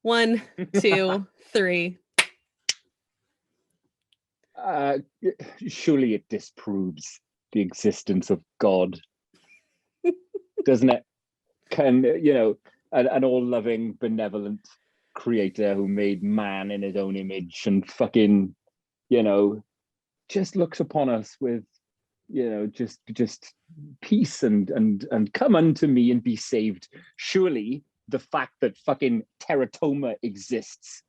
1, 2, 3. Surely it disproves the existence of God, doesn't it? Can an all-loving, benevolent creator who made man in his own image and fucking, just looks upon us with, just peace and come unto me and be saved. Surely the fact that fucking teratoma exists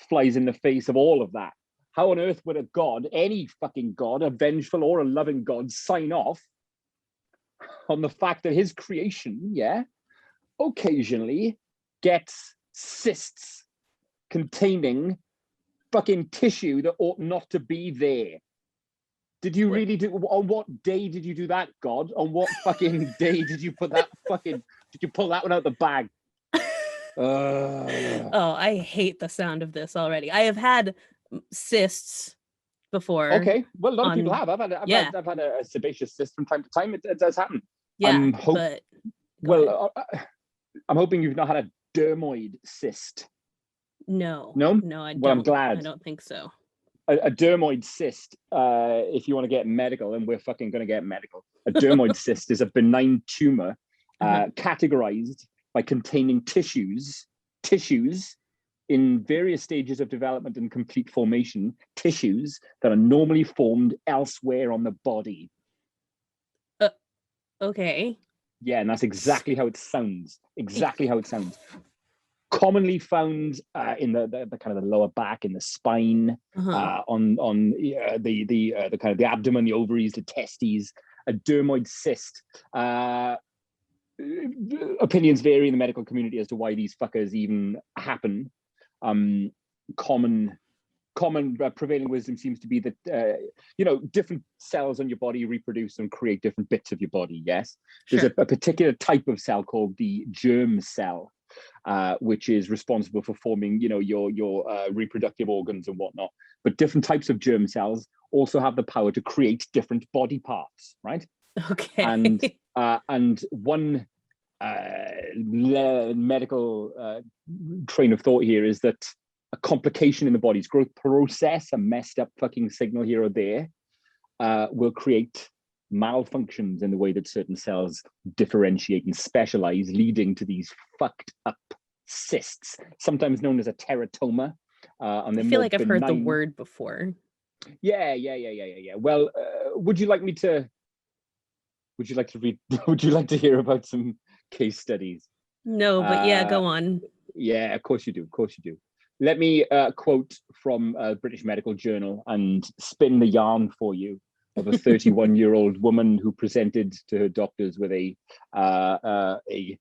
flies in the face of all of that. How on earth would a god, any fucking god, a vengeful or a loving god, sign off on the fact that his creation, occasionally gets cysts containing fucking tissue that ought not to be there? Did you really do? On what day did you do that, God? On what fucking day did you put that fucking? Did you pull that one out the bag? Oh, I hate the sound of this already. I have had cysts before. Okay, well, a lot of people have. I've had a sebaceous cyst from time to time. It does happen. Yeah, I'm hoping you've not had a dermoid cyst. No, I don't. Well, I'm glad. I don't think so. A dermoid cyst, if you want to get medical, and we're fucking going to get medical, a dermoid cyst is a benign tumor categorized by containing tissues in various stages of development and complete formation, tissues that are normally formed elsewhere on the body. Okay. Yeah, and that's exactly how it sounds. Exactly how it sounds. Commonly found in the kind of the lower back, in the spine, on the kind of the abdomen, the ovaries, the testes. A dermoid cyst. Opinions vary in the medical community as to why these fuckers even happen. Common prevailing wisdom seems to be that different cells on your body reproduce and create different bits of your body. Yes, there's a particular type of cell called the germ cell, which is responsible for forming, your reproductive organs and whatnot. But different types of germ cells also have the power to create different body parts, right? Okay. And one medical train of thought here is that a complication in the body's growth process, a messed up fucking signal here or there, will create malfunctions in the way that certain cells differentiate and specialize, leading to these fucked up cysts, sometimes known as a teratoma. I feel like I've heard the word before. Yeah. Well, would you like to read? Would you like to hear about some case studies? No, but yeah, go on. Yeah, of course you do. Let me quote from a British medical journal and spin the yarn for you of a 31-year-old woman who presented to her doctors with an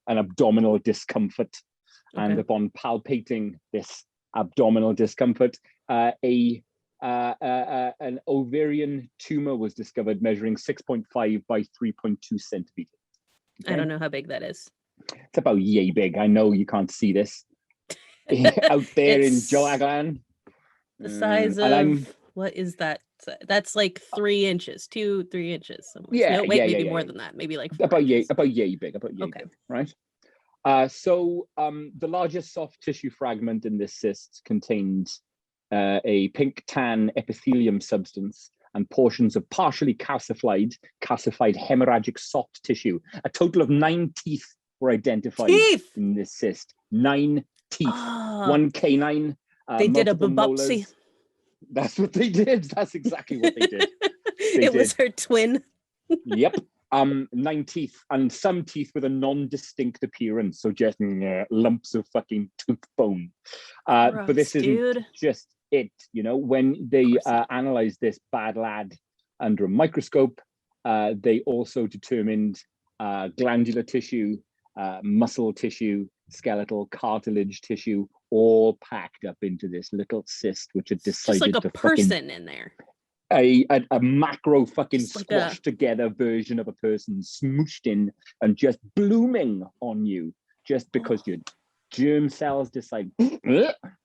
abdominal discomfort. Okay. And upon palpating this abdominal discomfort, an ovarian tumor was discovered measuring 6.5 by 3.2 centimeters. Okay? I don't know how big that is. It's about yay big. I know you can't see this. Out there in Joaglan. The size of, what is that? That's like 3 inches, 2-3 inches. Maybe more than that. Maybe like 4 about inches. About yay big, right? So the largest soft tissue fragment in this cyst contained a pink tan epithelium substance and portions of partially calcified hemorrhagic soft tissue. A total of 9 teeth were identified in this cyst. 9 teeth. 1 canine. They did a biopsy. That's what they did. That's exactly what they did. It was her twin. Yep. 9 teeth, and some teeth with a non-distinct appearance, so just lumps of fucking tooth bone. But this isn't just it. When they analyzed this bad lad under a microscope, they also determined glandular tissue, muscle tissue, skeletal cartilage tissue, all packed up into this little cyst, which had decided just like a person in there. A macro fucking squashed together version of a person smooshed in and just blooming on you, just because your germ cells decide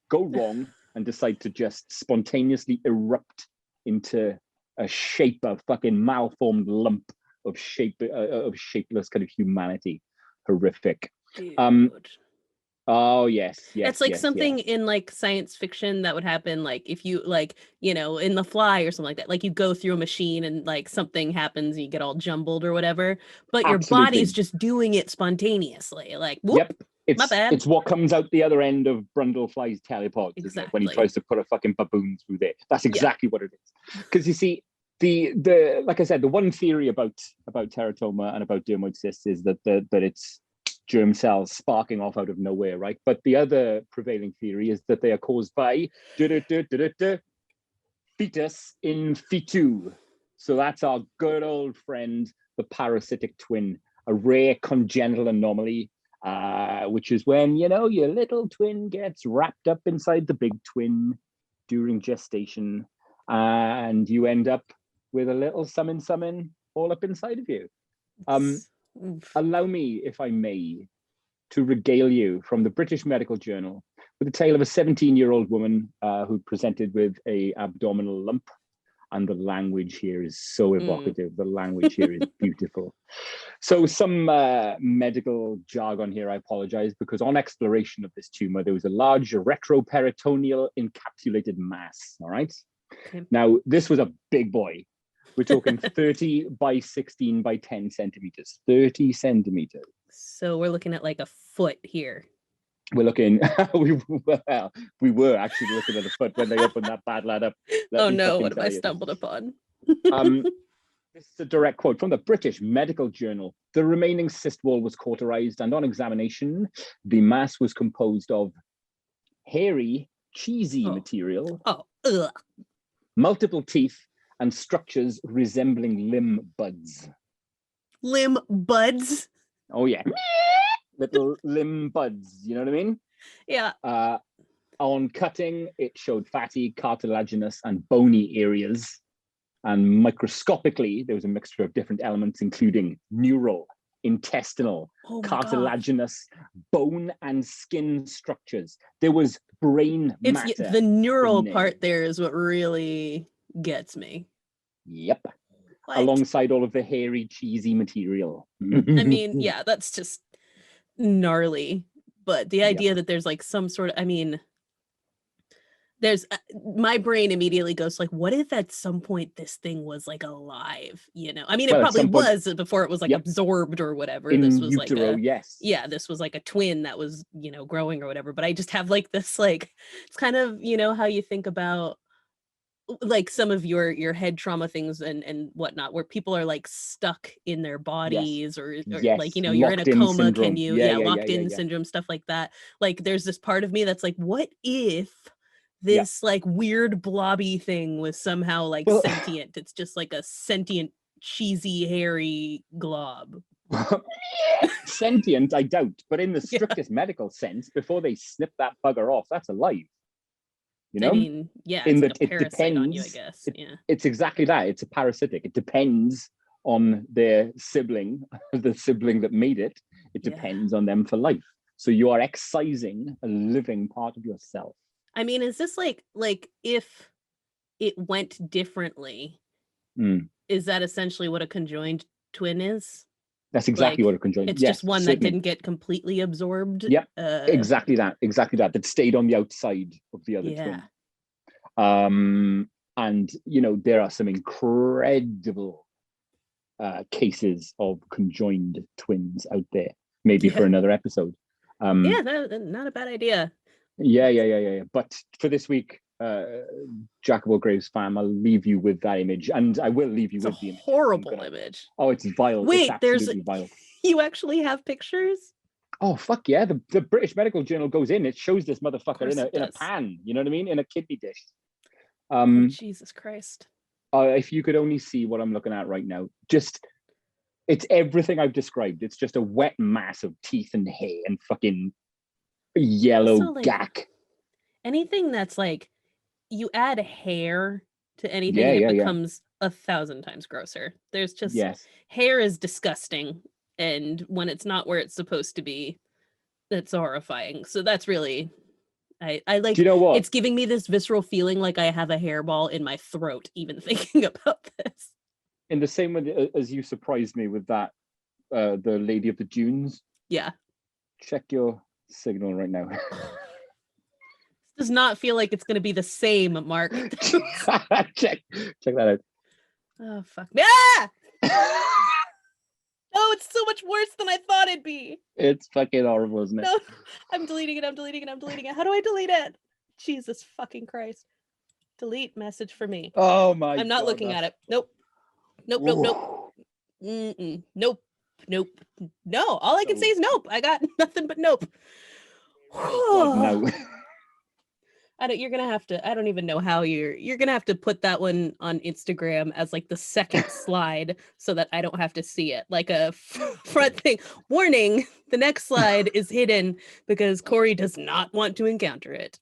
go wrong and decide to just spontaneously erupt into a fucking malformed lump of shapeless kind of humanity. Horrific. Oh yes, It's like something in like science fiction that would happen, like if you like, in The Fly or something like that. Like you go through a machine and like something happens and you get all jumbled or whatever, but your body's just doing it spontaneously. Like, whoop, my bad. It's what comes out the other end of Brundlefly's telepods, isn't it? When he tries to put a fucking baboon through there. That's exactly what it is. Because you see, the like I said, the one theory about teratoma and about dermoid cysts is that it's germ cells sparking off out of nowhere, right? But the other prevailing theory is that they are caused by fetus in fetu. So that's our good old friend, the parasitic twin, a rare congenital anomaly, which is when, your little twin gets wrapped up inside the big twin during gestation, and you end up with a little summon all up inside of you. Allow me, if I may, to regale you from the British Medical Journal with the tale of a 17-year-old woman who presented with a abdominal lump. And the language here is so evocative. The language here is beautiful. So some medical jargon here, I apologize, because on exploration of this tumor, there was a large retroperitoneal encapsulated mass, all right? Okay. Now, this was a big boy. We're talking 30 by 16 by 10 centimeters, 30 centimeters. So we're looking at like a foot here. We're looking, we were actually looking at a foot when they opened that bad lad up. Oh no, what have I stumbled upon? This is a direct quote from the British Medical Journal. The remaining cyst wall was cauterized, and on examination, the mass was composed of hairy, cheesy material, multiple teeth, and structures resembling limb buds. Limb buds? Oh, yeah. Little limb buds, you know what I mean? Yeah. On cutting, it showed fatty, cartilaginous, and bony areas. And microscopically, there was a mixture of different elements, including neural, intestinal, cartilaginous, bone and skin structures. There was brain matter. The neural part there is what really gets me. Yep. What? Alongside all of the hairy, cheesy material. I mean, yeah, that's just gnarly. But the idea that there's like some sort of, there's my brain immediately goes like, what if at some point this thing was like alive? It probably was before it was like absorbed or whatever. This was utero, like this was like a twin that was growing or whatever. But I just have like this, like, it's kind of how you think about like some of your head trauma things and whatnot, where people are like stuck in their bodies or like you're in a coma syndrome. Can you locked in syndrome, stuff like that. Like there's this part of me that's like, what if this like weird blobby thing was somehow like sentient? It's just like a sentient, cheesy, hairy glob. Sentient, I doubt, but in the strictest medical sense, before they snip that bugger off, that's alive. It's like a parasite on you, I guess. It's exactly that. It's a parasitic. It depends on their sibling, the sibling that made it. It depends on them for life. So you are excising a living part of yourself. Is this like if it went differently, is that essentially what a conjoined twin is? That's exactly what a conjoined. It's just one that didn't get completely absorbed. Yeah, exactly that. That stayed on the outside of the other twin. And there are some incredible cases of conjoined twins out there. Maybe for another episode. Not a bad idea. Yeah. But for this week, Jack of all Graves fam, I'll leave you with that image, and I will leave you with the image. Horrible image. Oh, it's vile. Wait, it's vile. You actually have pictures? Oh fuck yeah! The British Medical Journal goes in. It shows this motherfucker in a pan. You know what I mean? In a kidney dish. Jesus Christ! If you could only see what I'm looking at right now, it's everything I've described. It's just a wet mass of teeth and hair and fucking yellow gack. Anything that's like, you add hair to anything and it becomes 1,000 times grosser. There's just hair is disgusting, and when it's not where it's supposed to be, that's horrifying. So that's really, I like. Do you know what? It's giving me this visceral feeling like I have a hairball in my throat even thinking about this. In the same way as you surprised me with that, the Lady of the Dunes. Yeah. Check your signal right now. Does not feel like it's going to be the same, Mark. check that out. Oh, fuck. Ah! Oh, it's so much worse than I thought it'd be. It's fucking horrible, isn't it? No, I'm deleting it. I'm deleting it. I'm deleting it. How do I delete it? Jesus fucking Christ. Delete message for me. Oh my God. I'm not looking at it. Nope. Nope, nope, nope. Mm-mm. Nope. Nope. No. All I can say is nope. I got nothing but nope. God, no. You're gonna have to, I don't even know how you're gonna have to put that one on Instagram as like the second slide so that I don't have to see it. Like a front thing. Warning, the next slide is hidden because CoRri does not want to encounter it.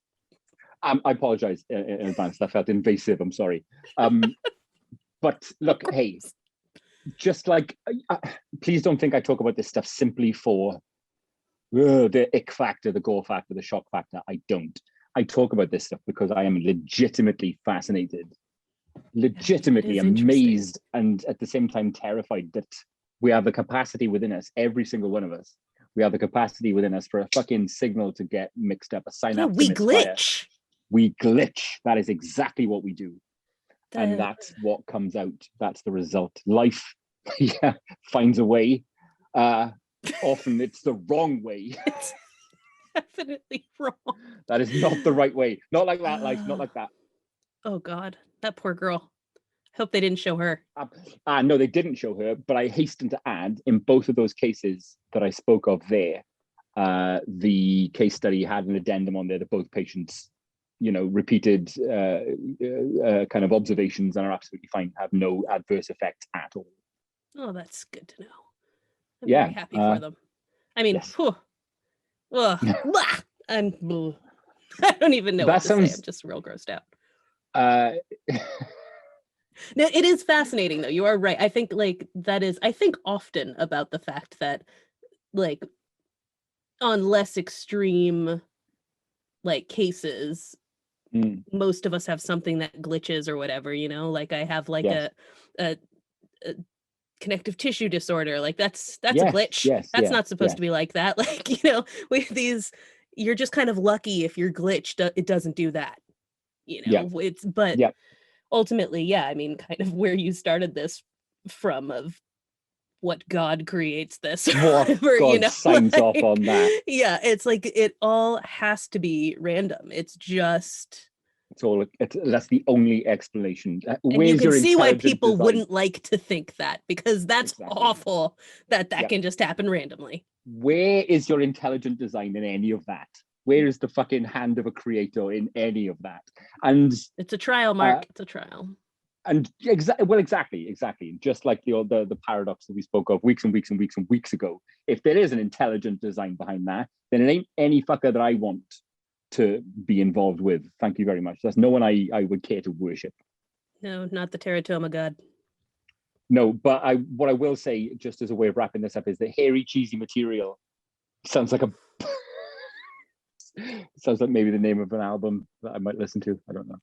I apologize in advance. That felt invasive. I'm sorry. But look, hey, just like, please don't think I talk about this stuff simply for the ick factor, the gore factor, the shock factor. I don't. I talk about this stuff because I am legitimately fascinated, legitimately amazed, and at the same time terrified that we have the capacity within us, every single one of us, we have the capacity within us for a fucking signal to get mixed up, a synapse to misfire. Glitch. We glitch. That is exactly what we do. And that's what comes out. That's the result. Life finds a way. Often it's the wrong way. It's definitely wrong. That is not the right way. Not like that, life. Not like that. Oh God, that poor girl. Hope they didn't show her. No, they didn't show her, but I hasten to add, in both of those cases that I spoke of there, the case study had an addendum on there that both patients, repeated kind of observations and are absolutely fine, have no adverse effects at all. Oh, that's good to know. I'm very happy for them. I mean, yes. I don't even know what to say. I'm just real grossed out. No, it is fascinating though. You are right. I think I think often about the fact that like on less extreme cases, most of us have something that glitches or whatever, like I have like a connective tissue disorder. Like that's a glitch. Yes, that's not supposed to be like that. Like, with these, you're just kind of lucky if you're glitched, it doesn't do that. Ultimately, I mean, kind of where you started this from of what God creates this. Whatever, God signs off on that. Yeah, it's like it all has to be random. It's just that's the only explanation. And you can see why people wouldn't like to think that, because that's awful that can just happen randomly. Where is your intelligent design in any of that? Where is the fucking hand of a creator in any of that? And it's a trial, Mark. It's a trial. And exactly. Just like the paradox that we spoke of weeks and weeks and weeks and weeks ago. If there is an intelligent design behind that, then it ain't any fucker that I want to be involved with. Thank you very much. That's no one I would care to worship. No, not the Teratoma god. No, but what I will say, just as a way of wrapping this up, is that hairy, cheesy material sounds like sounds like maybe the name of an album that I might listen to. I don't know.